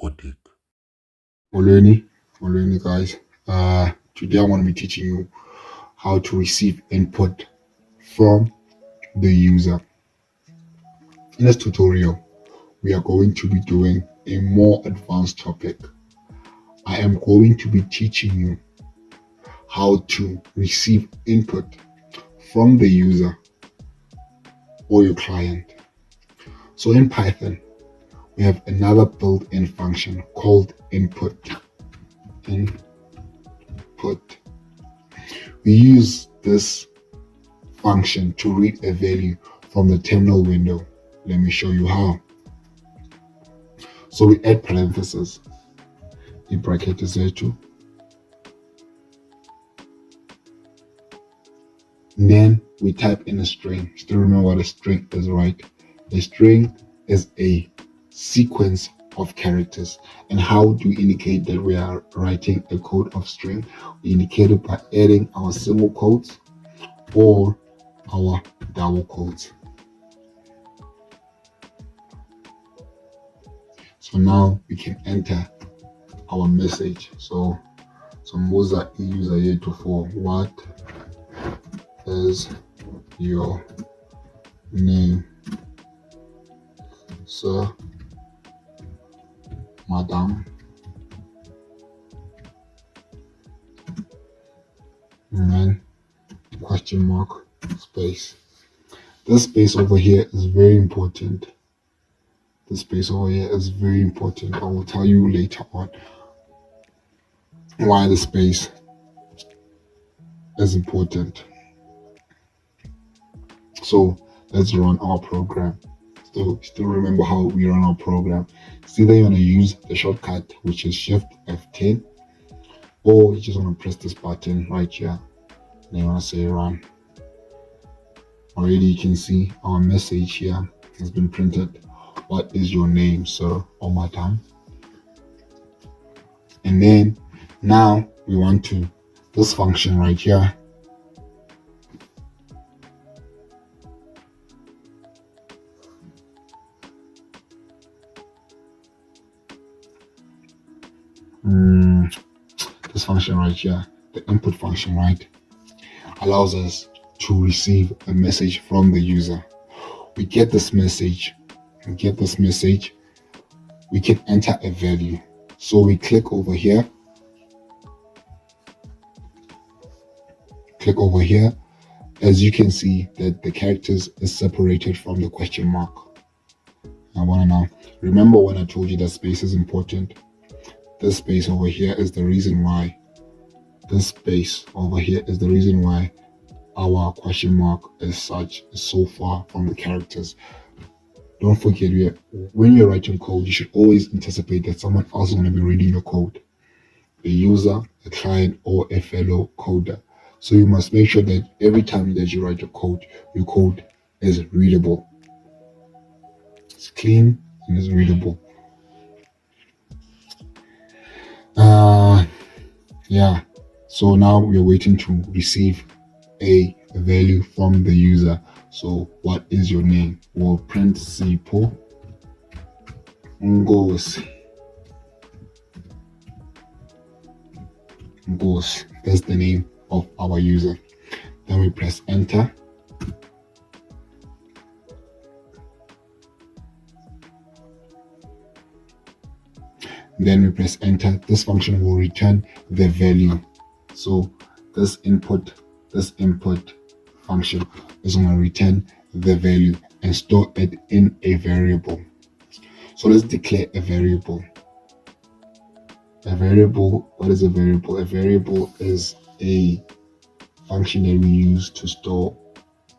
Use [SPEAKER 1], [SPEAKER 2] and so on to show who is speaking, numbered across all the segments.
[SPEAKER 1] CoreTech.
[SPEAKER 2] Following guys. Today I'm going to be teaching you how to receive input from the user. In this tutorial, we are going to be doing a more advanced topic. I am going to be teaching you how to receive input from the user or your client. So in Python, we have another built-in function called input. We use this function to read a value from the terminal window. Let me show you how. So we add parentheses in bracket Z2. Then we type in a string. Still remember what a string is, right? A string is a sequence of characters. And how do we indicate that we are writing a code of string? We indicate it by adding our single quotes or our double quotes. So now we can enter our message. So Moza user here to for what is your name, sir, madam, and then question mark space. This space over here is very important. This space over here is very important. I will tell you later on why the space is important. So let's run our program. Still remember how we run our program. It's either you want to use the shortcut, which is Shift F10, or you just want to press this button right here. And you want to say run. Already you can see our message here has been printed. What is your name, sir or madam? And then now we want to this function right here. This function right here, the input function, right, allows us to receive a message from the user. We get this message, we can enter a value. So we click over here, as you can see that the characters is separated from the question mark. I want to now remember when I told you that space is important. This space over here is the reason why. Our question mark is so far from the characters. Don't forget, when you're writing code, you should always anticipate that someone else is going to be reading your code, a user, a client, or a fellow coder. So you must make sure that every time that you write your code is readable. It's clean and it's readable. So now we are waiting to receive a value from the user. So what is your name? We'll print Sipho Ngosi. That's the name of our user. Then we press enter. Then we press enter. This function will return the value. So this input function is going to return the value and store it in a variable. So let's declare a variable. What is a variable? A variable is a function that we use to store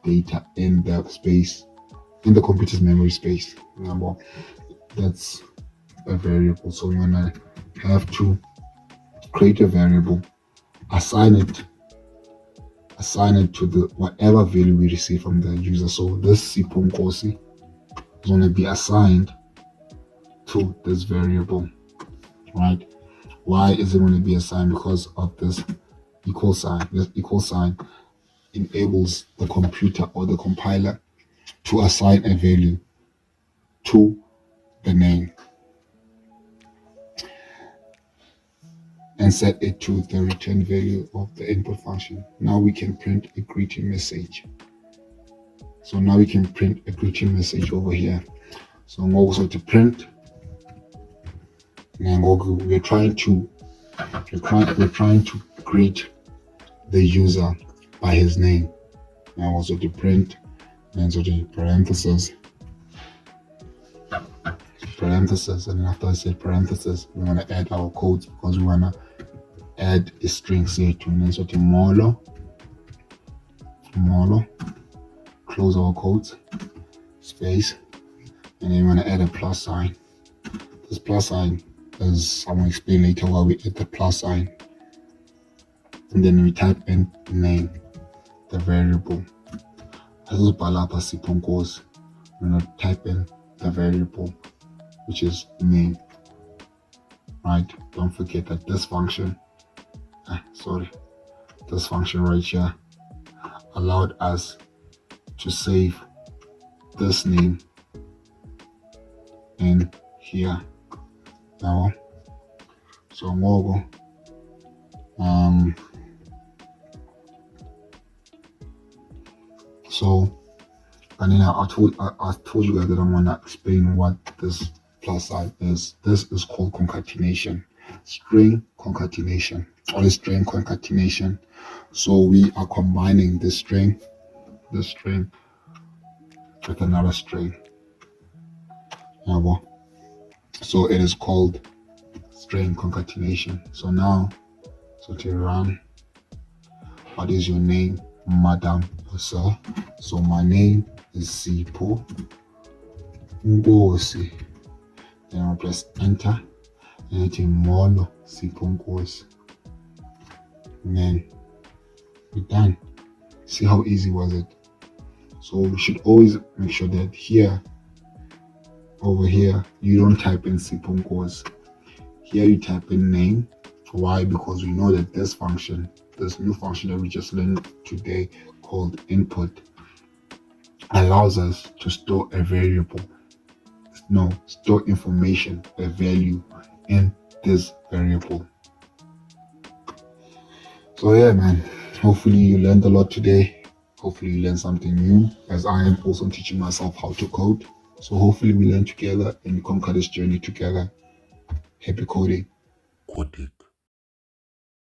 [SPEAKER 2] data in the space, in the computer's memory space. Remember, that's a variable. So we're gonna have to create a variable, assign it to the whatever value we receive from the user. So this Sipho Ngosi is going to be assigned to this variable, right? Why is it going to be assigned? Because of this equal sign. This equal sign enables the computer or the compiler to assign a value to the name. and set it to the return value of the input function. Now we can print a greeting message. So now we can print a greeting message over here. So I'm also to print. And we're trying to greet the user by his name. Now also to print and so the parentheses, and then after I say parentheses, we want to add our codes because we want to add a string here to, and then so the molo, close our quotes, space, and then we want to add a plus sign. This plus sign, as I will explain later why we add the plus sign, and then we type in name, the variable. As we're going to type in the variable, which is name, right? Don't forget that this function, this function right here allowed us to save this name in here. Now, so mobile, and then I told you guys that I'm gonna explain what this plus sign is. This is called concatenation, string concatenation, or string concatenation. So we are combining this string with another string. So it is called string concatenation. So now, so to run, what is your name, Madam or sir? So my name is Sipho Ngosi. Then I'll press enter and it's Molo Sipho Ngosi. And then we're done. See how easy was it? So we should always make sure that over here, you don't type in Sipho Ngosi. Here you type in name. Why? Because we know that this function, this new function that we just learned today called input, allows us to store a variable. Store information, a value in this variable. So yeah, man, hopefully you learned a lot today. Hopefully you learned something new, as I am also teaching myself how to code. So hopefully we learn together and conquer this journey together. Happy coding. CoreTech.